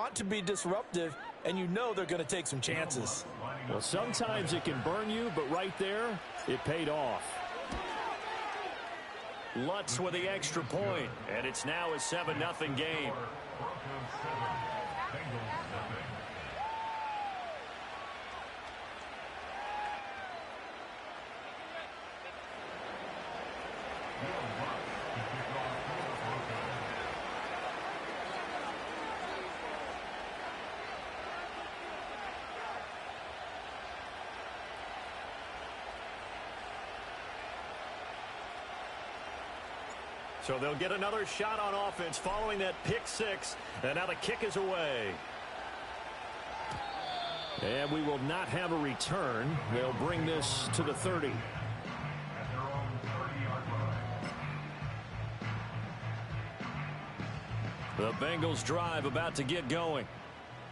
want to be disruptive, and you know they're going to take some chances. Well, sometimes it can burn you, but right there, it paid off. Lutz with the extra point, and it's now a 7-0 game. So they'll get another shot on offense following that pick six. And now the kick is away. And we will not have a return. They'll bring this to the 30. The Bengals drive about to get going.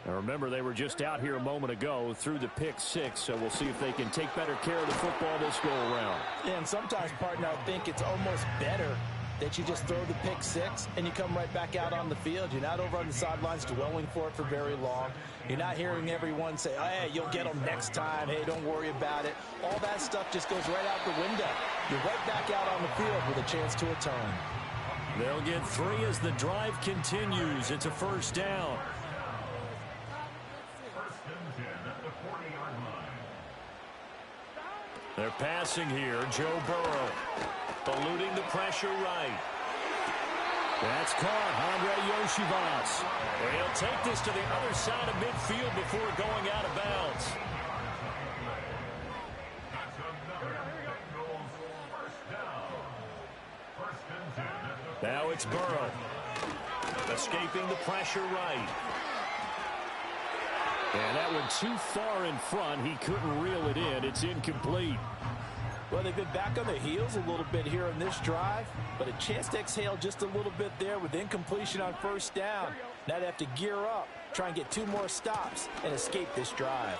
Now remember, they were just out here a moment ago through the pick six, so we'll see if they can take better care of the football this go around. And sometimes, partner, I think it's almost better that you just throw the pick six and you come right back out on the field. You're not over on the sidelines dwelling for it for very long. You're not hearing everyone say, hey, you'll get them next time. Hey, don't worry about it. All that stuff just goes right out the window. You're right back out on the field with a chance to return. They'll get 3 as the drive continues. It's a first down. They're passing here. Joe Burrow eluding the pressure right. That's caught. Andre Yoshivas. He'll take this to the other side of midfield before going out of bounds. Now it's Burrow. Escaping the pressure right. And that one too far in front. He couldn't reel it in. It's incomplete. Well, they've been back on their heels a little bit here in this drive, but a chance to exhale just a little bit there with incompletion on first down. Now they have to gear up, try and get 2 more stops, and escape this drive.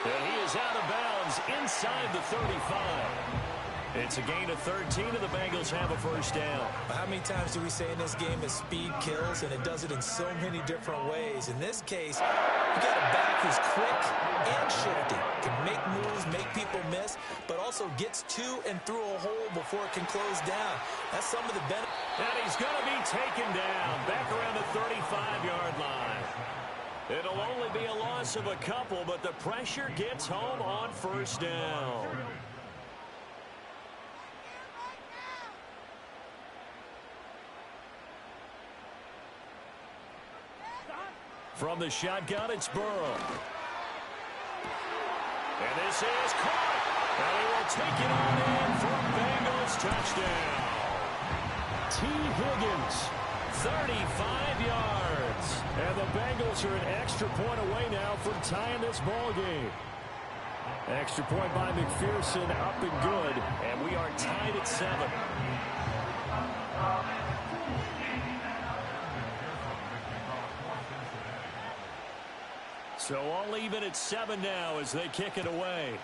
And he is out of bounds inside the 35. It's a gain of 13, and the Bengals have a first down. How many times do we say in this game that speed kills, and it does it in so many different ways? In this case, you got a back who's quick and shifty, can make moves, make people miss, but also gets to and through a hole before it can close down. That's some of the benefit. And he's going to be taken down back around the 35-yard line. It'll only be a loss of a couple, but the pressure gets home on first down. From the shotgun, it's Burrow. And this is caught. And he will take it on in for a Bengals touchdown. T. Higgins, 35 yards. And the Bengals are an extra point away now from tying this ball game. Extra point by McPherson, up and good. And we are tied at 7. So all even at 7 now as they kick it away.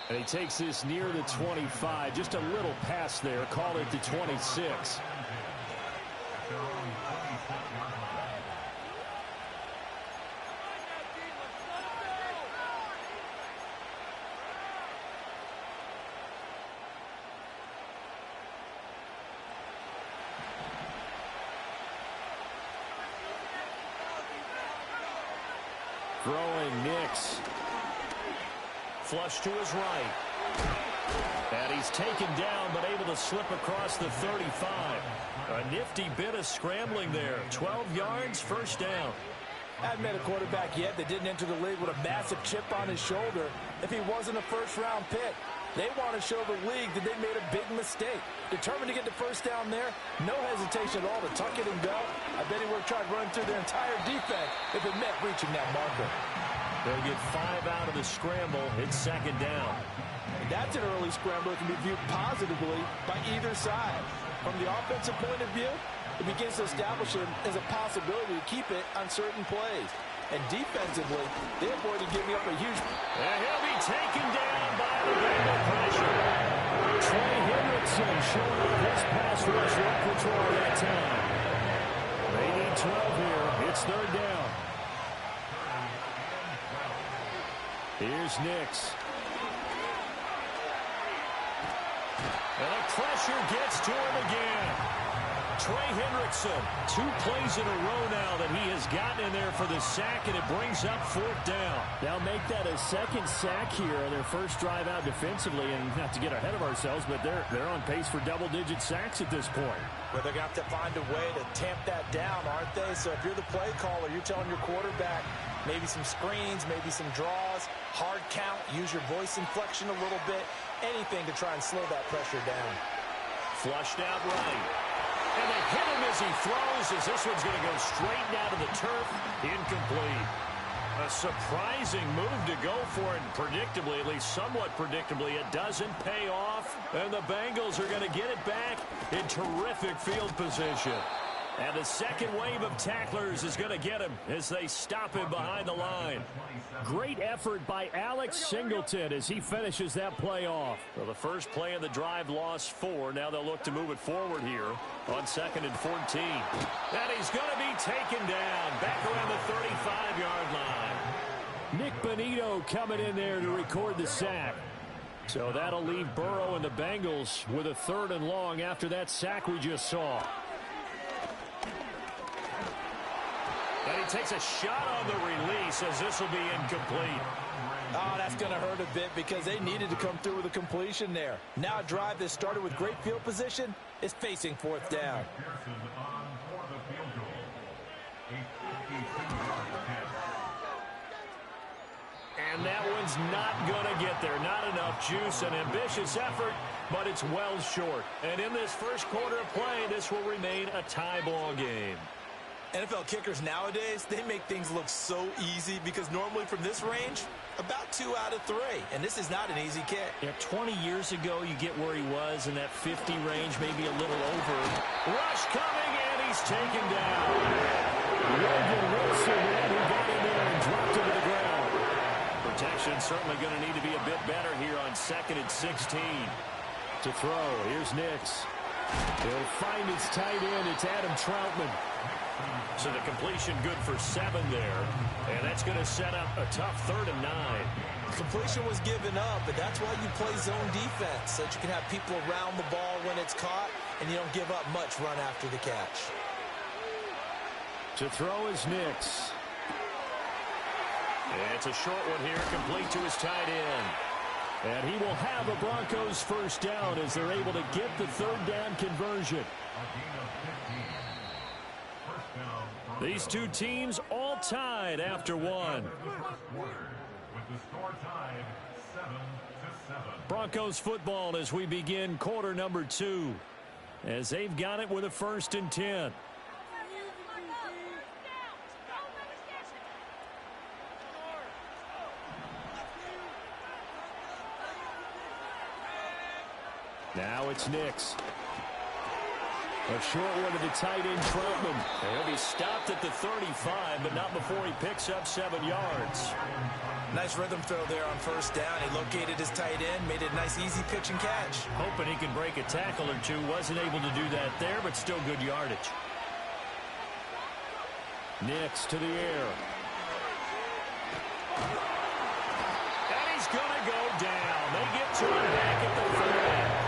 And he takes this near the 25. Just a little pass there. Call it the 26. Throwing Nix. Flush to his right. And he's taken down, but able to slip across the 35. A nifty bit of scrambling there. 12 yards, first down. Haven't met a quarterback yet that didn't enter the league with a massive chip on his shoulder if he wasn't a first-round pick. They want to show the league that they made a big mistake. Determined to get the first down there, no hesitation at all to tuck it and go. I bet he would have tried running through their entire defense if it meant reaching that marker. They'll get 5 out of the scramble. It's second down. And that's an early scramble that can be viewed positively by either side. From the offensive point of view, it begins to establish him as a possibility to keep it on certain plays. And defensively, they avoided giving up a huge... And he'll be taken down by the Bengal pressure. showing off his pass rush repertoire that time. They need 12 here. It's third down. Here's Nix. And the pressure gets to him again. Trey Hendrickson, 2 plays in a row now that he has gotten in there for the sack, and it brings up fourth down. They'll make that a second sack here on their first drive out defensively, and not to get ahead of ourselves, but they're on pace for double-digit sacks at this point. Well, they're going to have to find a way to tamp that down, aren't they? So if you're the play caller, you're telling your quarterback maybe some screens, maybe some draws, hard count, use your voice inflection a little bit, anything to try and slow that pressure down. Flushed out right. And they hit him as he throws, as this one's going to go straight down to the turf. Incomplete. A surprising move to go for it, and predictably, at least somewhat predictably, it doesn't pay off. And the Bengals are going to get it back in terrific field position. And the second wave of tacklers is going to get him as they stop him behind the line. Great effort by Alex Singleton as he finishes that play off. Well, the first play of the drive lost 4. Now they'll look to move it forward here on 2nd and 14. And he's going to be taken down back around the 35-yard line. Nick Bonito coming in there to record the sack. So that'll leave Burrow and the Bengals with a 3rd and long after that sack we just saw. And he takes a shot on the release as this will be incomplete. Oh, that's going to hurt a bit because they needed to come through with a completion there. Now a drive that started with great field position is facing 4th down. And that one's not going to get there. Not enough juice. An ambitious effort, but it's well short. And in this first quarter of play, this will remain a tie ball game. NFL kickers nowadays, they make things look so easy because normally from this range, about 2 out of 3. And this is not an easy kick. Yeah, 20 years ago, you get where he was in that 50 range, maybe a little over. Rush coming, and he's taken down. Logan Wilson, who got in there and dropped him to the ground. Protection certainly going to need to be a bit better here on 2nd and 16. To throw, here's Nix. He'll find his tight end. It's Adam Troutman. So the completion good for 7 there. And that's going to set up a tough 3rd and 9. Completion was given up, but that's why you play zone defense, so that you can have people around the ball when it's caught, and you don't give up much run after the catch. To throw is Nix. And it's a short one here, complete to his tight end. And he will have a Broncos first down as they're able to get the 3rd down conversion. These two teams all tied after 1. Broncos football as we begin quarter number 2. As they've got it with a 1st and 10. Now it's Nix. A short one to the tight end, Troutman. He'll be stopped at the 35, but not before he picks up 7 yards. Nice rhythm throw there on 1st down. He located his tight end, made it a nice, easy pitch and catch. Hoping he can break a tackle or two. Wasn't able to do that there, but still good yardage. Nix to the air. And he's going to go down. They get to him back at the 30.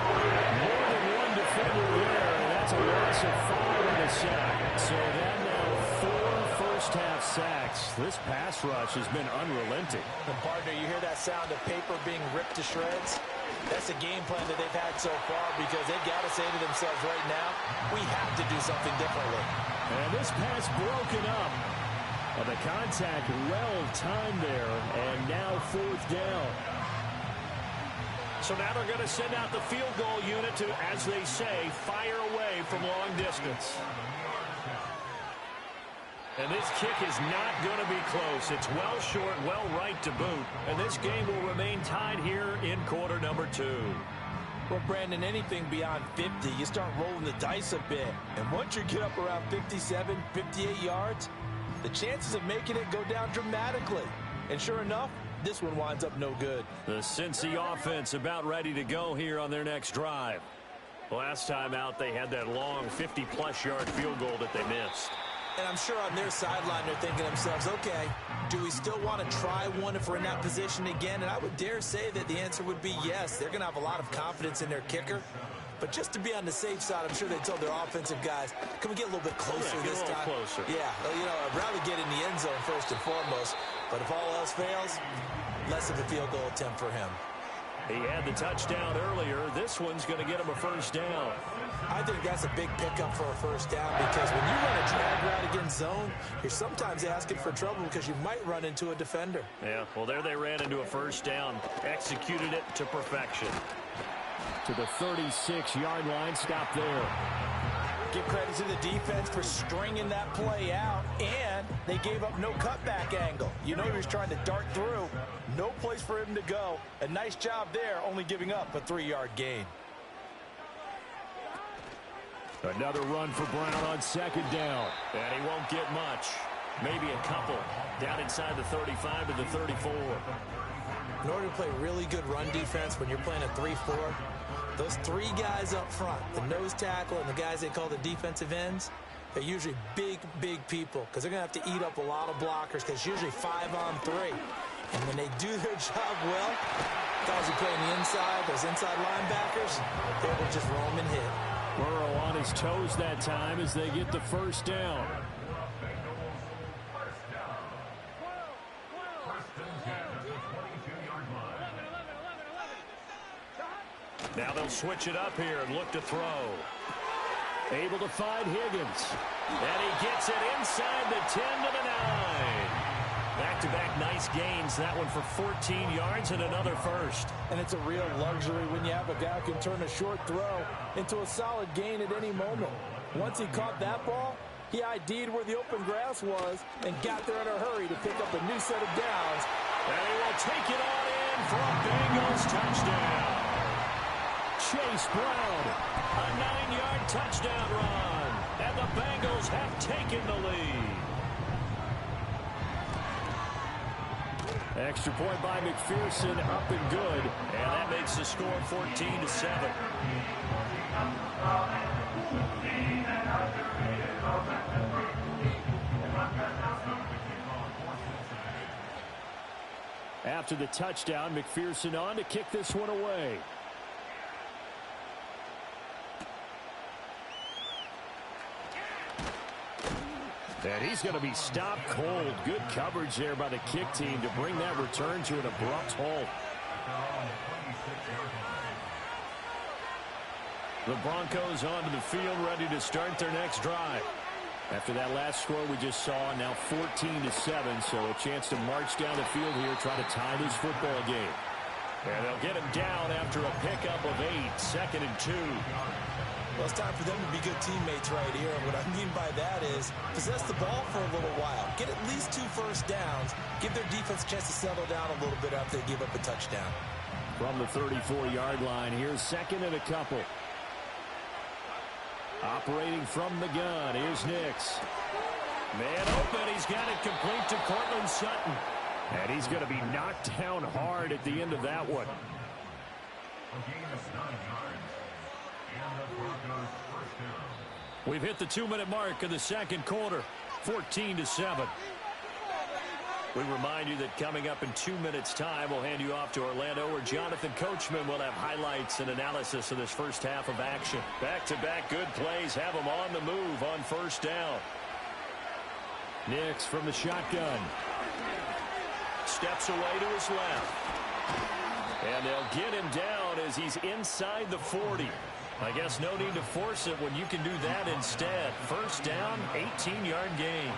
More than one defender there. That's a loss of 5 on the sack. So that now 4 first-half sacks. This pass rush has been unrelenting. And partner, you hear that sound of paper being ripped to shreds? That's a game plan that they've had so far because they've got to say to themselves right now, we have to do something differently. And this pass broken up. Well, the contact well timed there, and now 4th down. So now they're going to send out the field goal unit to, as they say, fire away from long distance. And this kick is not going to be close. It's well short, well right to boot. And this game will remain tied here in quarter number 2. Well, Brandon, anything beyond 50, you start rolling the dice a bit. And once you get up around 57, 58 yards, the chances of making it go down dramatically. And sure enough, this one winds up no good. The Cincy offense about ready to go here on their next drive. Last time out, they had that long 50-plus yard field goal that they missed. And I'm sure on their sideline they're thinking to themselves, okay, do we still want to try one if we're in that position again? And I would dare say that the answer would be yes. They're going to have a lot of confidence in their kicker. But just to be on the safe side, I'm sure they told their offensive guys, can we get a little bit closer this time? Closer. Yeah, you know, I'd rather get in the end zone first and foremost. But if all else fails, less of a field goal attempt for him. He had the touchdown earlier. This one's going to get him a first down. I think that's a big pickup for a first down because when you run a drag route against zone, you're sometimes asking for trouble because you might run into a defender. Yeah, well, there they ran into a first down. Executed it to perfection. To the 36-yard line. Stop there. Give credit to the defense for stringing that play out, and they gave up no cutback angle. You know he was trying to dart through. No place for him to go. A nice job there, only giving up a 3-yard gain. Another run for Brown on second down. And he won't get much. Maybe a couple. Down inside the 35 to the 34. In order to play really good run defense when you're playing a 3-4, those three guys up front, the nose tackle and the guys they call the defensive ends, they're usually big, big people because they're going to have to eat up a lot of blockers because it's usually 5-on-3. And when they do their job well, guys who play on the inside, those inside linebackers, they will just roam and hit. Burrow on his toes that time as they get the first down. Now they'll switch it up here and look to throw. Able to find Higgins. And he gets it inside the 10 to the 9. Back-to-back nice gains. That one for 14 yards and another first. And it's a real luxury when you have a guy who can turn a short throw into a solid gain at any moment. Once he caught that ball, he ID'd where the open grass was and got there in a hurry to pick up a new set of downs. And he will take it on in for a Bengals touchdown. Chase Brown. A 9-yard touchdown run. And the Bengals have taken the lead. Extra point by McPherson, up and good. And that makes the score 14-7. After the touchdown, McPherson on to kick this one away. And he's going to be stopped cold. Good coverage there by the kick team to bring that return to an abrupt halt. The Broncos onto the field, ready to start their next drive. After that last score we just saw, now 14-7, so a chance to march down the field here, try to tie this football game. And they'll get him down after a pickup of 8, 2nd and 2. Well, it's time for them to be good teammates right here. And what I mean by that is possess the ball for a little while. Get at least 2 first downs. Give their defense a chance to settle down a little bit after they give up a touchdown. From the 34-yard line, here's 2nd and a couple. Operating from the gun, here's Nix. Man open, he's got it complete to Cortland Sutton. And he's going to be knocked down hard at the end of that one. We've hit the 2-minute mark in the second quarter, 14-7. We remind you that coming up in 2 minutes' time, we'll hand you off to Orlando, where Jonathan Coachman will have highlights and analysis of this first half of action. Back-to-back good plays have them on the move on first down. Nix from the shotgun. Steps away to his left. And they'll get him down as he's inside the 40. I guess no need to force it when you can do that instead. First down, 18-yard gain.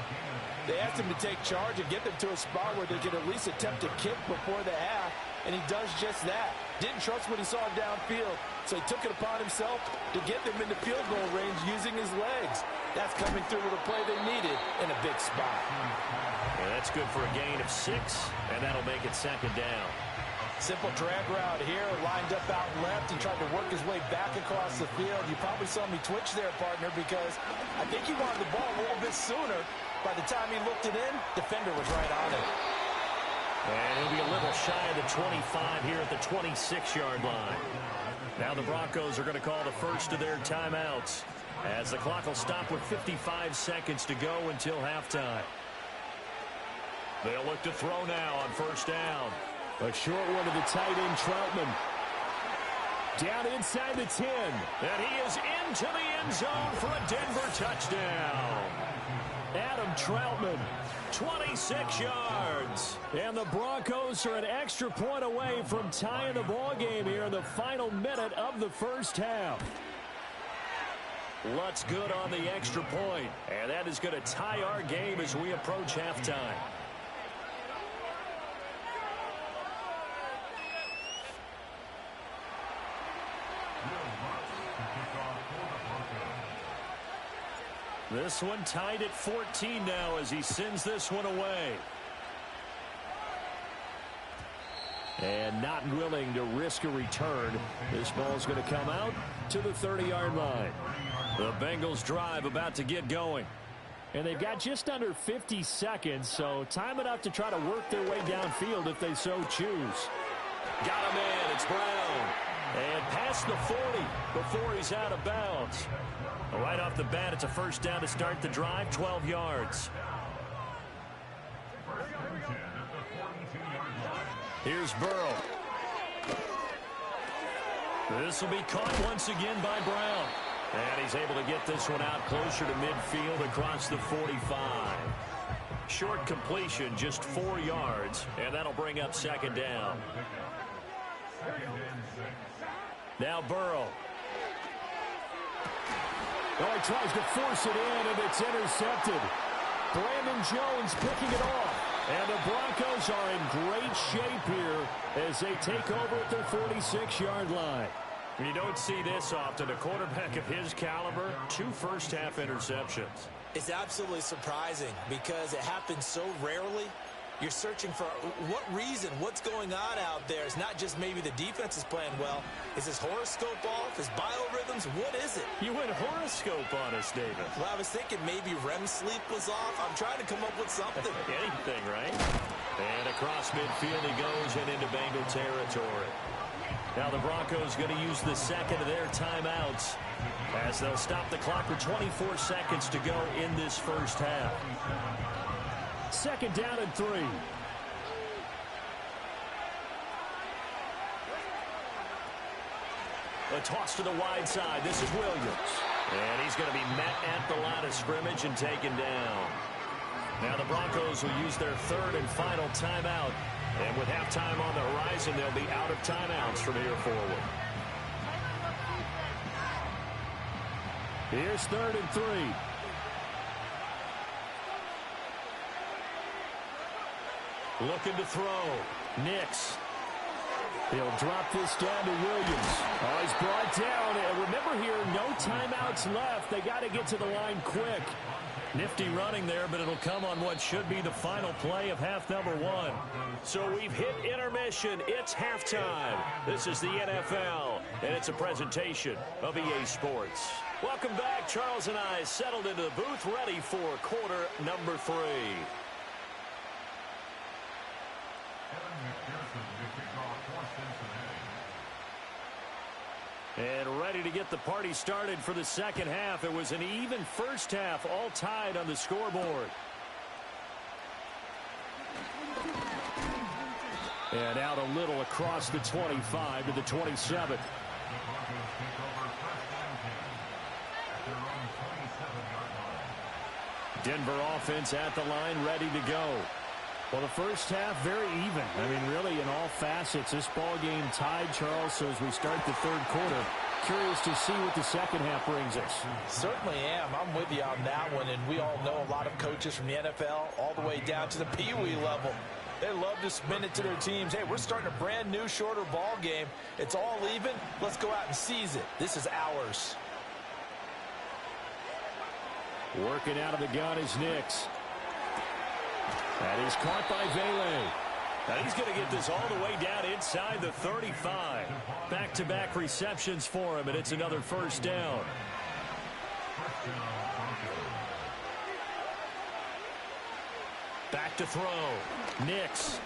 They asked him to take charge and get them to a spot where they could at least attempt to kick before the half, and he does just that. Didn't trust what he saw downfield, so he took it upon himself to get them into field goal range using his legs. That's coming through with a play they needed in a big spot. Yeah, that's good for a gain of 6, and that'll make it second down. Simple drag route here, lined up out left and tried to work his way back across the field. You probably saw me twitch there, partner, because I think he wanted the ball a little bit sooner. By the time he looked it in, defender was right on it. And he'll be a little shy of the 25 here at the 26-yard line. Now the Broncos are going to call the first of their timeouts as the clock will stop with 55 seconds to go until halftime. They'll look to throw now on first down. A short one to the tight end, Troutman. Down inside the 10. And he is into the end zone for a Denver touchdown. Adam Troutman. 26 yards. And the Broncos are an extra point away from tying the ball game here in the final minute of the first half. Lutz good on the extra point. And that is going to tie our game as we approach halftime. This one tied at 14 now as he sends this one away. And not willing to risk a return. This ball's going to come out to the 30-yard line. The Bengals drive about to get going. And they've got just under 50 seconds, so time enough to try to work their way downfield if they so choose. Got him in. It's Brown. And past the 40 before he's out of bounds. Right off the bat, it's a first down to start the drive, 12 yards. Here's Burrow. This will be caught once again by Brown. And he's able to get this one out closer to midfield across the 45. Short completion, just 4 yards, and that'll bring up second down. Now Burrow. Oh, he tries to force it in, and it's intercepted. Brandon Jones picking it off. And the Broncos are in great shape here as they take over at their 46-yard line. You don't see this often. A quarterback of his caliber, 2 first-half interceptions. It's absolutely surprising because it happens so rarely. You're searching for what reason, what's going on out there. It's not just maybe the defense is playing well. Is his horoscope off? His biorhythms? What is it? You went horoscope on us, David. Well, I was thinking maybe REM sleep was off. I'm trying to come up with something. Anything, right? And across midfield he goes and into Bengal territory. Now the Broncos going to use the second of their timeouts as they'll stop the clock with 24 seconds to go in this first half. Second down and 3. A toss to the wide side. This is Williams. And he's going to be met at the line of scrimmage and taken down. Now the Broncos will use their third and final timeout. And with halftime on the horizon, they'll be out of timeouts from here forward. Here's third and 3. Looking to throw. Nix. He'll drop this down to Williams. Oh, he's brought down. And remember here, no timeouts left. They got to get to the line quick. Nifty running there, but it'll come on what should be the final play of half number 1. So we've hit intermission. It's halftime. This is the NFL, and it's a presentation of EA Sports. Welcome back. Charles and I settled into the booth, ready for quarter number 3. And ready to get the party started for the second half. It was an even first half, all tied on the scoreboard. And out a little across the 25 to the 27. Denver offense at the line, ready to go. Well, the first half, very even. I mean, really, in all facets, this ball game tied, Charles. So as we start the third quarter, curious to see what the second half brings us. Certainly am. I'm with you on that one. And we all know a lot of coaches from the NFL all the way down to the Pee-wee level. They love to spin it to their teams. Hey, we're starting a brand new, shorter ball game. It's all even. Let's go out and seize it. This is ours. Working out of the gun is Nix. And he's caught by Vele. Now he's going to get this all the way down inside the 35. Back-to-back receptions for him, and it's another first down. Back to throw. Nix.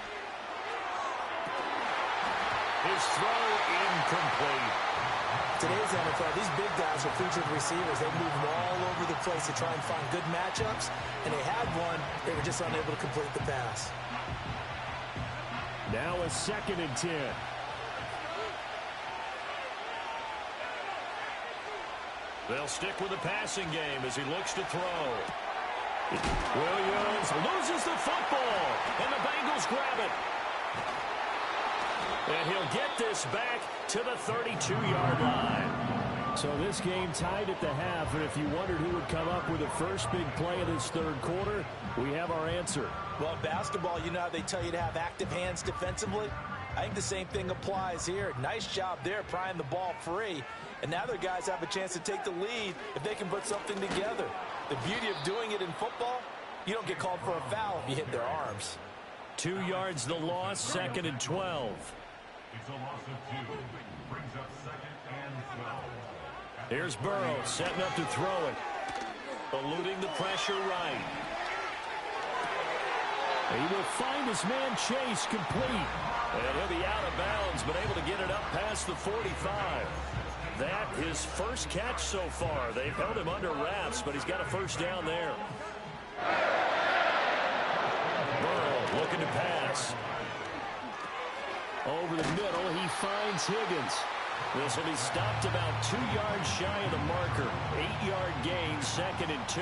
His throw incomplete. Today's NFL, these big guys are featured receivers. They move all over the place to try and find good matchups, and they had one. They were just unable to complete the pass. Now a 2nd and 10. They'll stick with the passing game as he looks to throw. Williams loses the football, and the Bengals grab it. And he'll get this back to the 32-yard line. So this game tied at the half, and if you wondered who would come up with the first big play of this 3rd quarter, we have our answer. Well, in basketball, you know how they tell you to have active hands defensively? I think the same thing applies here. Nice job there prying the ball free. And now their guys have a chance to take the lead if they can put something together. The beauty of doing it in football, you don't get called for a foul if you hit their arms. 2 yards the loss, 2nd and 12. It's a loss of 2. Brings up 2nd and 12. Here's Burrow setting up to throw it. Eluding the pressure right. He will find his man Chase complete. And he'll be out of bounds, but able to get it up past the 45. That his first catch so far. They've held him under wraps, but he's got a first down there. Burrow looking to pass. Over the middle, he finds Higgins. This will be stopped about 2 yards shy of the marker. 8-yard gain, 2nd and 2.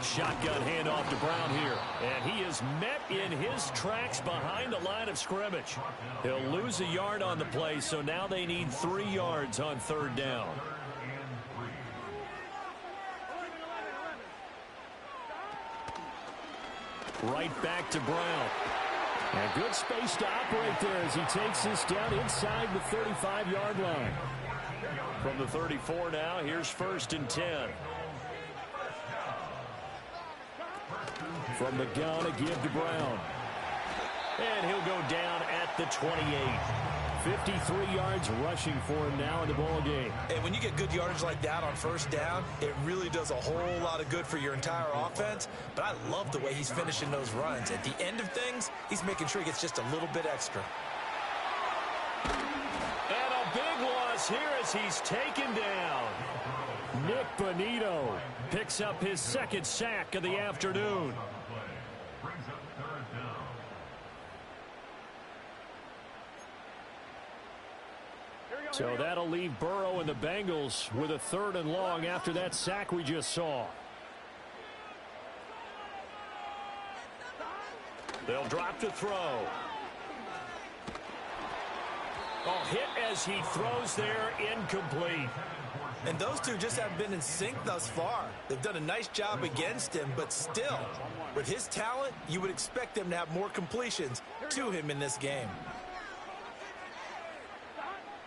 Shotgun handoff to Brown here. And he is met in his tracks behind the line of scrimmage. He'll lose a yard on the play, so now they need 3 yards on 3rd down. Right back to Brown. And good space to operate there as he takes this down inside the 35-yard line. From the 34 now, here's 1st and 10. From the gun, a give to Brown. And he'll go down at the 28. 53 yards rushing for him now in the ball game. And when you get good yardage like that on 1st down, it really does a whole lot of good for your entire offense. But I love the way he's finishing those runs. At the end of things, he's making sure he gets just a little bit extra. And a big loss here as he's taken down. Nick Bonito picks up his 2nd sack of the afternoon. So that'll leave Burrow and the Bengals with a 3rd and long after that sack we just saw. They'll drop to throw. Oh, hit as he throws there, incomplete. And those two just haven't been in sync thus far. They've done a nice job against him, but still, with his talent, you would expect them to have more completions to him in this game.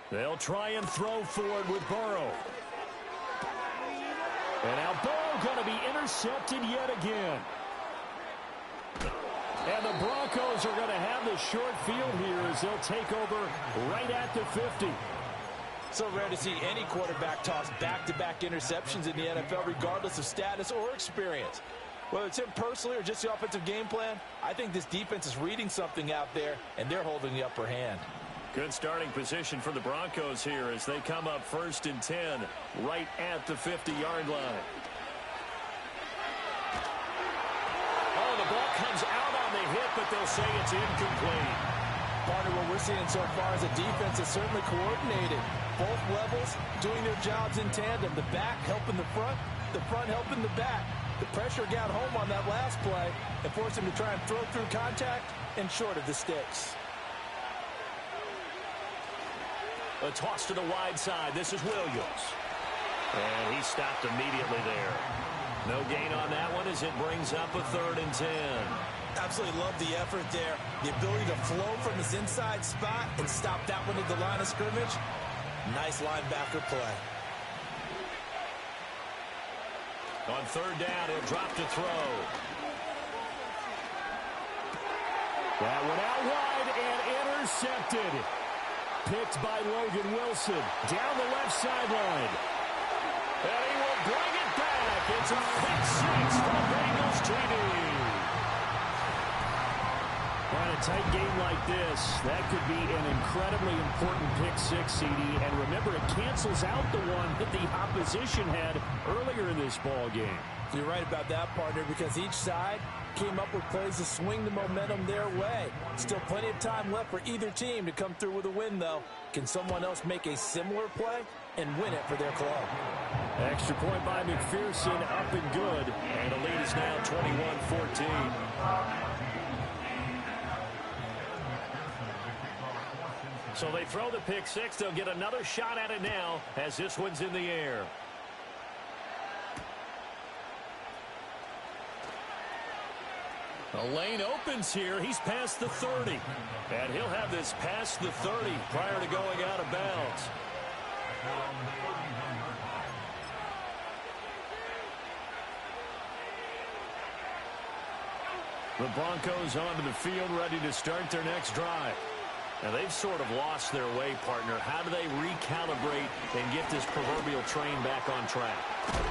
They'll try and throw forward with Burrow. And now Burrow going to be intercepted yet again. And the Broncos are going to have the short field here as they'll take over right at the 50. So rare to see any quarterback toss back-to-back interceptions in the NFL, regardless of status or experience. Whether it's him personally or just the offensive game plan, I think this defense is reading something out there, and they're holding the upper hand. Good starting position for the Broncos here as they come up 1st and 10 right at the 50-yard line. Oh, the ball comes out on the hit, but they'll say it's incomplete. Part of what we're seeing so far is a defense that's certainly coordinated. Both levels doing their jobs in tandem. The back helping the front helping the back. The pressure got home on that last play and forced him to try and throw through contact and short of the sticks. A toss to the wide side. This is Williams. And he stopped immediately there. No gain on that one as it brings up a 3rd and 10. Absolutely love the effort there. The ability to flow from his inside spot and stop that one at the line of scrimmage. Nice linebacker play. On 3rd down, he'll drop to throw. That one out wide and intercepted. Picked by Logan Wilson down the left sideline. And he will bring it back. It's a pick 6 for Bengals TD. And a tight game like this, that could be an incredibly important pick six, CD. And remember, it cancels out the one that the opposition had earlier in this ball game. You're right about that, partner, because each side came up with plays to swing the momentum their way. Still plenty of time left for either team to come through with a win, though. Can someone else make a similar play and win it for their club? Extra point by McPherson, up and good. And the lead is now 21-14. So they throw the pick six. They'll get another shot at it now as this one's in the air. The lane opens here. He's past the 30. And he'll have this past the 30 prior to going out of bounds. The Broncos onto the field, ready to start their next drive. Now, they've sort of lost their way, partner. How do they recalibrate and get this proverbial train back on track?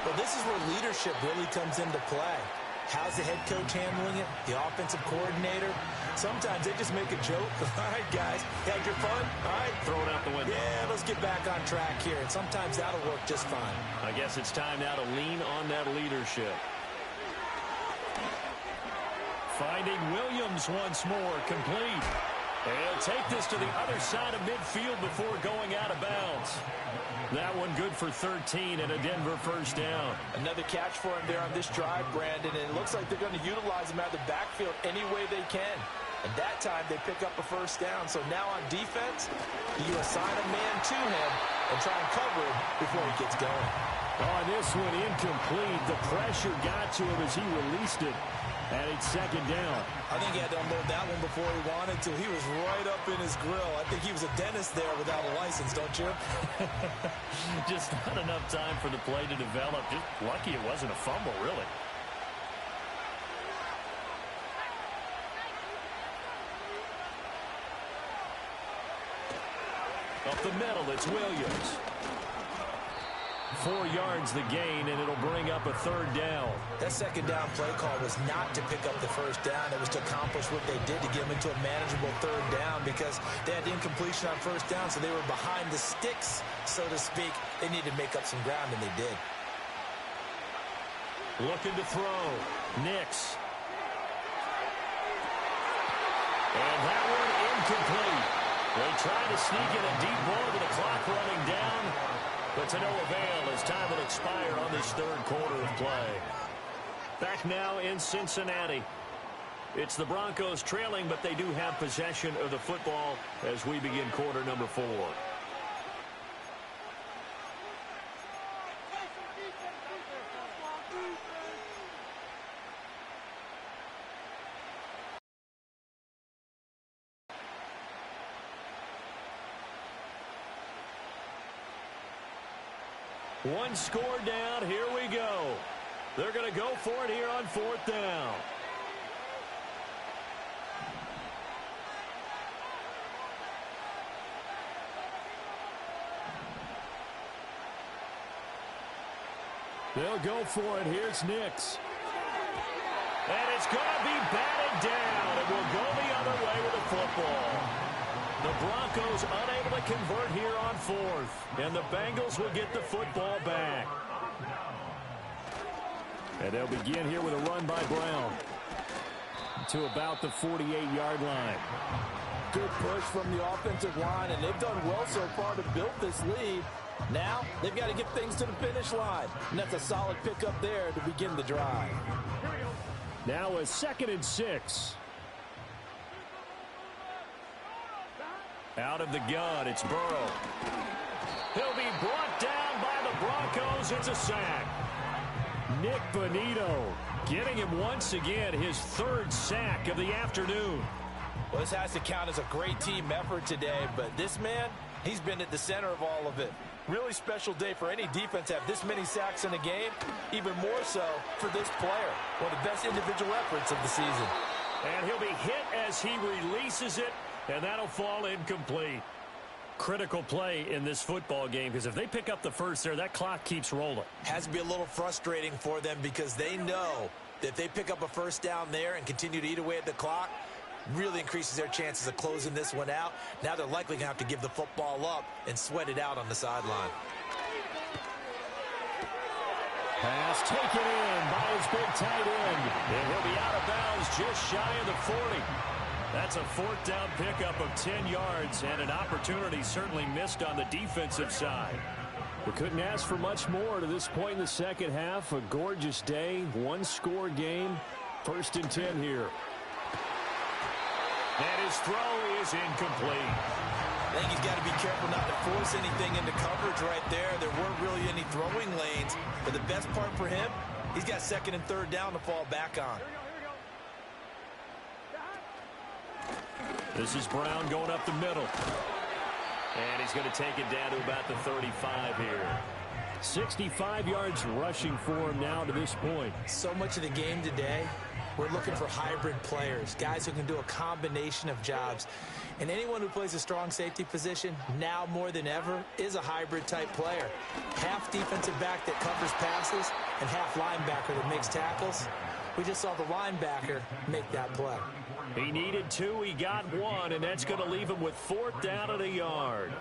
Well, this is where leadership really comes into play. How's the head coach handling it? The offensive coordinator? Sometimes they just make a joke. All right, guys, had your fun? All right. Throw it out the window. Yeah, let's get back on track here. And sometimes that'll work just fine. I guess it's time now to lean on that leadership. Finding Williams once more, complete. He'll take this to the other side of midfield before going out of bounds. That one good for 13 and a Denver first down. Another catch for him there on this drive, Brandon, and it looks like they're going to utilize him out of the backfield any way they can. And that time they pick up a first down. So now on defense, you assign a man to him and try and cover him before he gets going. On this one, incomplete. The pressure got to him as he released it. And it's second down. I think he had to unload that one before he wanted to. He was right up in his grill. I think he was a dentist there without a license, don't you? Just not enough time for the play to develop. Just lucky it wasn't a fumble, really. Up the middle, it's Williams. 4 yards the gain, and it'll bring up a third down. That second down play call was not to pick up the first down. It was to accomplish what they did to get them into a manageable third down because they had incompletion on first down, so they were behind the sticks, so to speak. They needed to make up some ground, and they did. Looking to throw. Nix. And that one incomplete. They tried to sneak in a deep ball with the clock running down. But to no avail as time will expire on this third quarter of play. Back now in Cincinnati. It's the Broncos trailing, but they do have possession of the football as we begin quarter number 4. One score down. Here we go. They're going to go for it here on fourth down. They'll go for it. Here's Nix. And it's going to be batted down. It will go the other way with the football. The Broncos unable to convert here on fourth. And the Bengals will get the football back. And they'll begin here with a run by Brown to about the 48-yard line. Good push from the offensive line, and they've done well so far to build this lead. Now they've got to get things to the finish line. And that's a solid pickup there to begin the drive. Now a 2nd and 6. Out of the gun, it's Burrow. He'll be brought down by the Broncos. It's a sack. Nick Bonito getting him once again, his 3rd sack of the afternoon. Well, this has to count as a great team effort today, but this man, he's been at the center of all of it. Really special day for any defense to have this many sacks in a game, even more so for this player. One of the best individual efforts of the season. And he'll be hit as he releases it. And that'll fall incomplete. Critical play in this football game because if they pick up the first there, that clock keeps rolling. Has to be a little frustrating for them because they know that if they pick up a first down there and continue to eat away at the clock, really increases their chances of closing this one out. Now they're likely going to have to give the football up and sweat it out on the sideline. Pass taken in by his big tight end. And he'll be out of bounds just shy of the 40. That's a fourth down pickup of 10 yards and an opportunity certainly missed on the defensive side. We couldn't ask for much more to this point in the second half. A gorgeous day, one-score game. 1st and 10 here. And his throw is incomplete. I think he's got to be careful not to force anything into coverage right there. There weren't really any throwing lanes. But the best part for him, he's got 2nd and 3rd down to fall back on. This is Brown going up the middle. And he's going to take it down to about the 35 here. 65 yards rushing for him now to this point. So much of the game today, we're looking for hybrid players, guys who can do a combination of jobs. And anyone who plays a strong safety position, now more than ever, is a hybrid type player. Half defensive back that covers passes and half linebacker that makes tackles. We just saw the linebacker make that play. He needed 2, he got 1, and that's going to leave him with 4th down at a yard.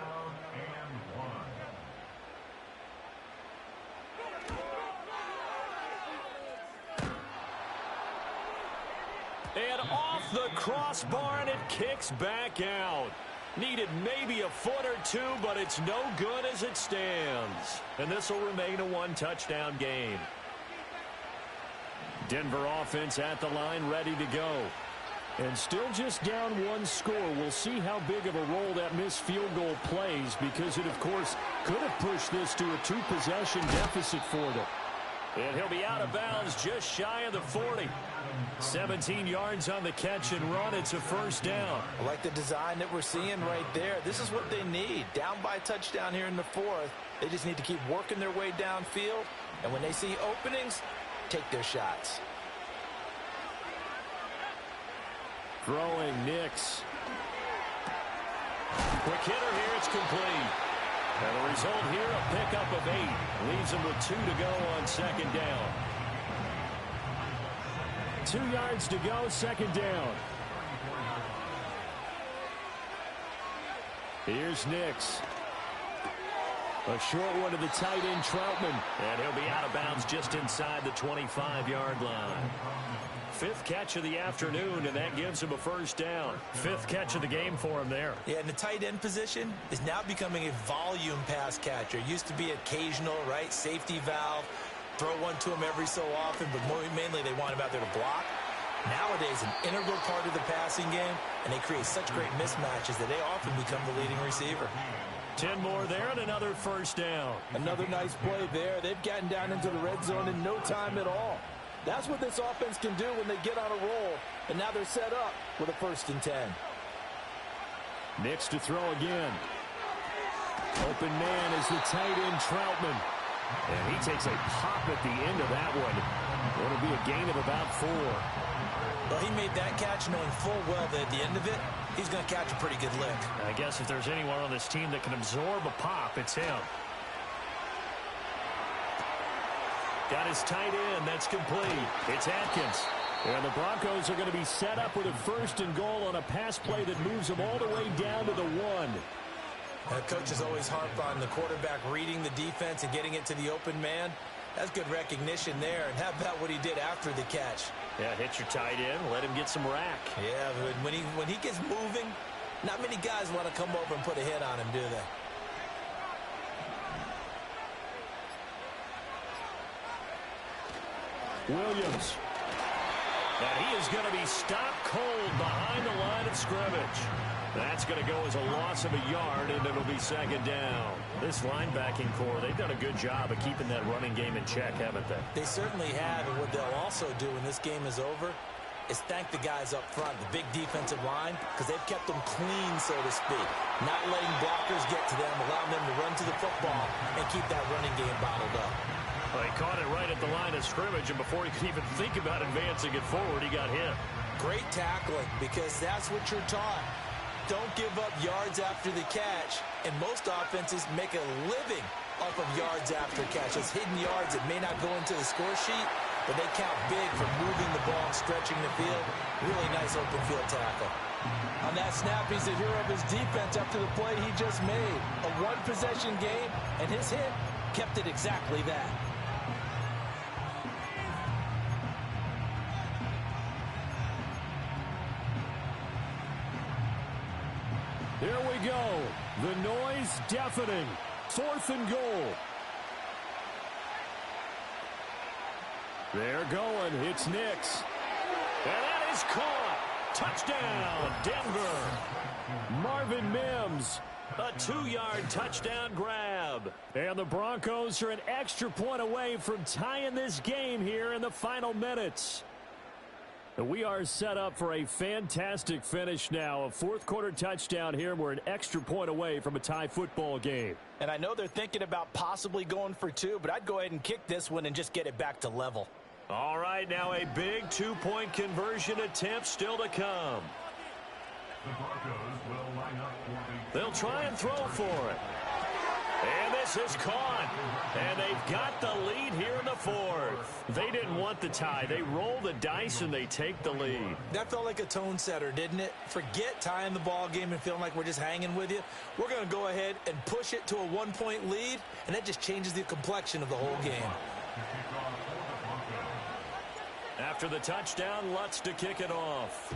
And off the crossbar, and it kicks back out. Needed maybe a foot or 2, but it's no good as it stands. And this will remain a 1-touchdown game. Denver offense at the line, ready to go. And still just down 1 score. We'll see how big of a role that missed field goal plays, because it, of course, could have pushed this to a 2-possession deficit for them. And he'll be out of bounds just shy of the 40. 17 yards on the catch and run. It's a 1st down. I like the design that we're seeing right there. This is what they need. Down by a touchdown here in the 4th. They just need to keep working their way downfield. And when they see openings, take their shots. Throwing Nix. Quick hitter here, it's complete. And the result here, a pickup of 8. Leaves him with 2 to go on 2nd down. 2 yards to go, 2nd down. Here's Nix. A short one to the tight end, Troutman. And he'll be out of bounds just inside the 25-yard line. 5th catch of the afternoon, and that gives him a 1st down. 5th catch of the game for him there. Yeah, and the tight end position is now becoming a volume pass catcher. Used to be occasional, right? Safety valve. Throw one to him every so often, but mainly they want him out there to block. Nowadays, an integral part of the passing game, and they create such great mismatches that they often become the leading receiver. 10 more there and another 1st down. Another nice play there. They've gotten down into the red zone in no time at all. That's what this offense can do when they get on a roll, and now they're set up with a 1st and 10. Nix to throw again. Open man is the tight end, Troutman. And he takes a pop at the end of that one. It'll be a gain of about 4. Well, he made that catch knowing full well that at the end of it, he's going to catch a pretty good lick. I guess if there's anyone on this team that can absorb a pop, it's him. Got his tight end. That's complete. It's Atkins. And the Broncos are going to be set up with a 1st and goal on a pass play that moves them all the way down to the 1. Coaches always harp on the quarterback reading the defense and getting it to the open man. That's good recognition there. And how about what he did after the catch? Yeah, hit your tight end, let him get some rack. Yeah, but when he gets moving, not many guys want to come over and put a hit on him, do they? Williams. And he is going to be stopped cold behind the line of scrimmage. That's going to go as a loss of a yard, and it'll be 2nd down. This linebacking core, they've done a good job of keeping that running game in check, haven't they? They certainly have, and what they'll also do when this game is over is thank the guys up front, the big defensive line, because they've kept them clean, so to speak. Not letting blockers get to them, allowing them to run to the football and keep that running game bottled up. Well, he caught it right at the line of scrimmage, and before he could even think about advancing it forward, he got hit. Great tackling, because that's what you're taught. Don't give up yards after the catch, and most offenses make a living off of yards after catch. Those hidden yards that may not go into the score sheet, but they count big for moving the ball and stretching the field. Really nice open field tackle. On that snap, he's the hero of his defense up to the play he just made. A one-possession game, and his hit kept it exactly that. Here we go. The noise deafening. 4th and goal. They're going. It's Nix. And that is caught. Touchdown, Denver. Marvin Mims. A 2-yard touchdown grab. And the Broncos are an extra point away from tying this game here in the final minutes. We are set up for a fantastic finish now. A 4th quarter touchdown here. We're an extra point away from a tie football game. And I know they're thinking about possibly going for 2, but I'd go ahead and kick this one and just get it back to level. All right, now a big 2-point conversion attempt still to come. The Broncos will line up for the... They'll try and throw for it. And this is caught. And they've got the lead here in the 4th. They didn't want the tie. They roll the dice and they take the lead. That felt like a tone setter, didn't it? Forget tying the ball game and feeling like we're just hanging with you. We're going to go ahead and push it to a 1-point lead, and that just changes the complexion of the whole game. After the touchdown, Lutz to kick it off.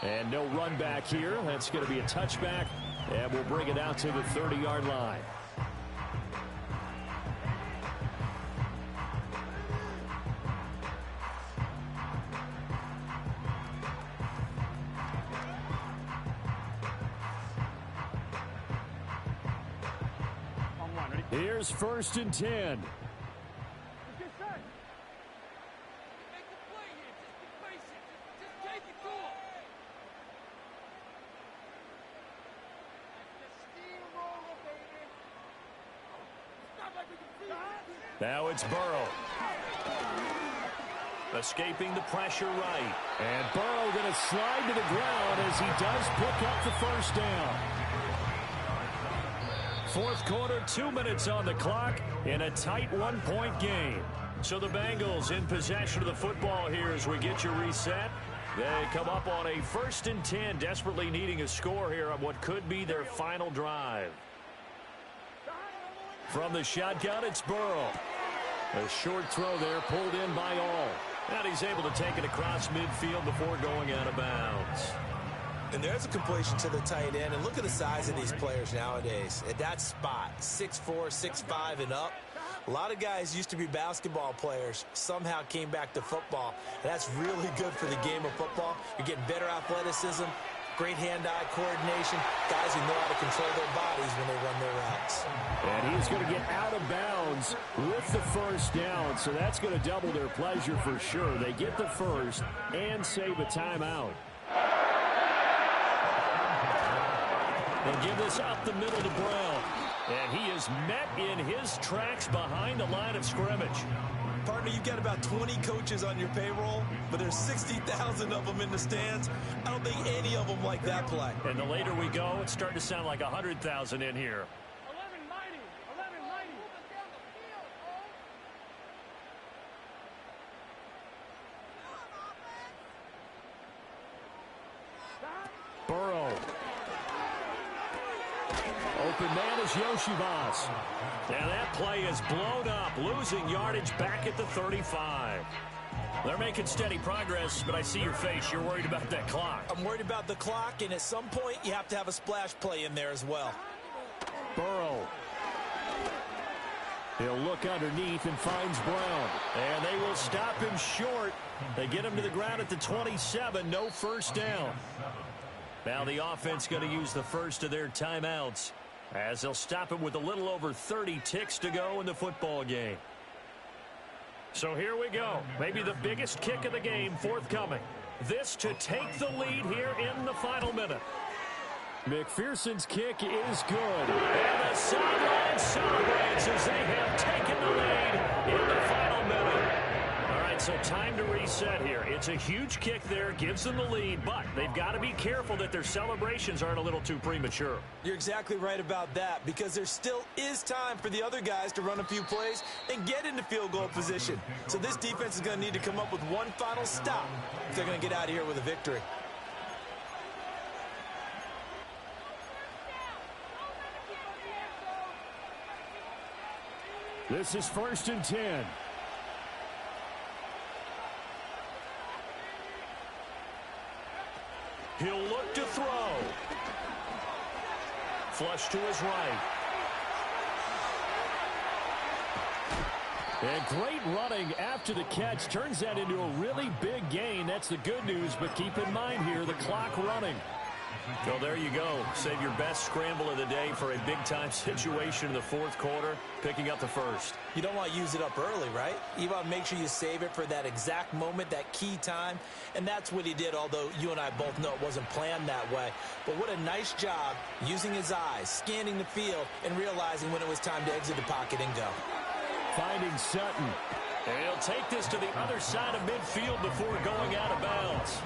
And no run back here. That's going to be a touchback. And we'll bring it out to the 30-yard line. Here's 1st and 10. Now it's Burrow. Escaping the pressure right. And Burrow going to slide to the ground as he does pick up the 1st down. 4th quarter, 2 minutes on the clock in a tight 1-point game. So the Bengals in possession of the football here as we get you reset. They come up on a 1st and 10, desperately needing a score here on what could be their final drive. From the shotgun, it's Burrow. A short throw there pulled in by All. And he's able to take it across midfield before going out of bounds. And there's a completion to the tight end. And look at the size of these players nowadays. At that spot, 6'4", 6'5", and up. A lot of guys used to be basketball players, somehow came back to football. And that's really good for the game of football. You're getting better athleticism, great hand-eye coordination, guys who know how to control their bodies when they run their routes. And he's going to get out of bounds with the 1st down, so that's going to double their pleasure for sure. They get the 1st and save a timeout. They'll give this up the middle to Brown. And he is met in his tracks behind the line of scrimmage. Partner, you've got about 20 coaches on your payroll, but there's 60,000 of them in the stands. I don't think any of them like that play. And the later we go, it's starting to sound like 100,000 in here. 1190, 1190. Burrow. Open man is Yoshivas. And that play is blown up, losing yardage back at the 35. They're making steady progress, but I see your face. You're worried about that clock. I'm worried about the clock, and at some point, you have to have a splash play in there as well. Burrow. He'll look underneath and finds Brown. And they will stop him short. They get him to the ground at the 27. No 1st down. Now the offense going to use the first of their timeouts as they'll stop him with a little over 30 ticks to go in the football game. So here we go. Maybe the biggest kick of the game forthcoming. This to take the lead here in the final minute. McPherson's kick is good. And the sideline celebrates as they have taken the lead in the final minute. All right, And so time to reset here. It's a huge kick there, gives them the lead, but they've got to be careful that their celebrations aren't a little too premature. You're exactly right about that, because there still is time for the other guys to run a few plays and get into field goal position. So this defense is going to need to come up with one final stop if they're going to get out of here with a victory. This is 1st and 10. He'll look to throw. Flush to his right. And great running after the catch turns that into a really big gain. That's the good news, but keep in mind here the clock running. Well, there you go. Save your best scramble of the day for a big-time situation in the 4th quarter, picking up the first. You don't want to use it up early, right? You want to make sure you save it for that exact moment, that key time. And that's what he did, although you and I both know it wasn't planned that way. But what a nice job using his eyes, scanning the field, and realizing when it was time to exit the pocket and go. Finding Sutton. And he'll take this to the other side of midfield before going out of bounds.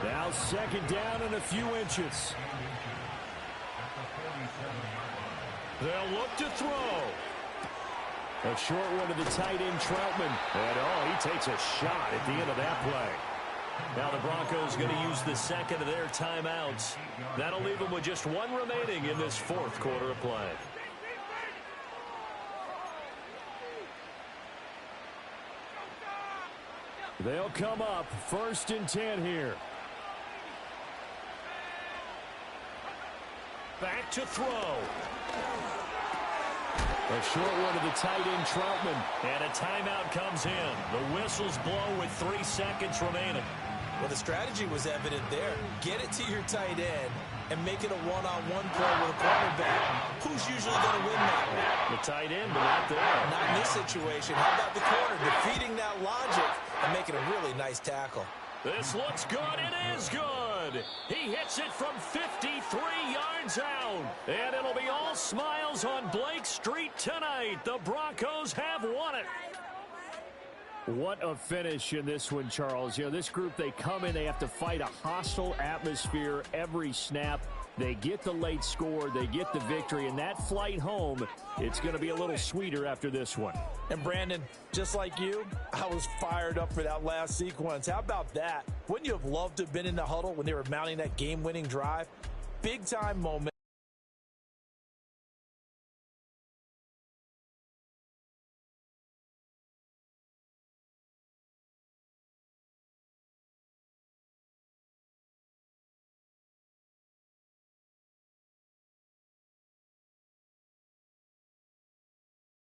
Now 2nd down and a few inches. They'll look to throw. A short one to the tight end, Troutman. And, he takes a shot at the end of that play. Now the Broncos going to use the second of their timeouts. That'll leave them with just one remaining in this 4th quarter of play. They'll come up 1st and 10 here. Back to throw. A short one to the tight end, Troutman. And a timeout comes in. The whistles blow with 3 seconds remaining. Well, the strategy was evident there. Get it to your tight end and make it a one-on-one play with a cornerback. Who's usually going to win that one? The tight end, but not there. Not in this situation. How about the corner defeating that logic and making a really nice tackle? This looks good. It is good. He hits it from 53 yards out. And it'll be all smiles on Blake Street tonight. The Broncos have won it. What a finish in this one, Charles. You know, this group, they come in, they have to fight a hostile atmosphere every snap. They get the late score, they get the victory, and that flight home, it's going to be a little sweeter after this one. And Brandon, just like you, I was fired up for that last sequence. How about that? Wouldn't you have loved to have been in the huddle when they were mounting that game-winning drive? Big-time moment.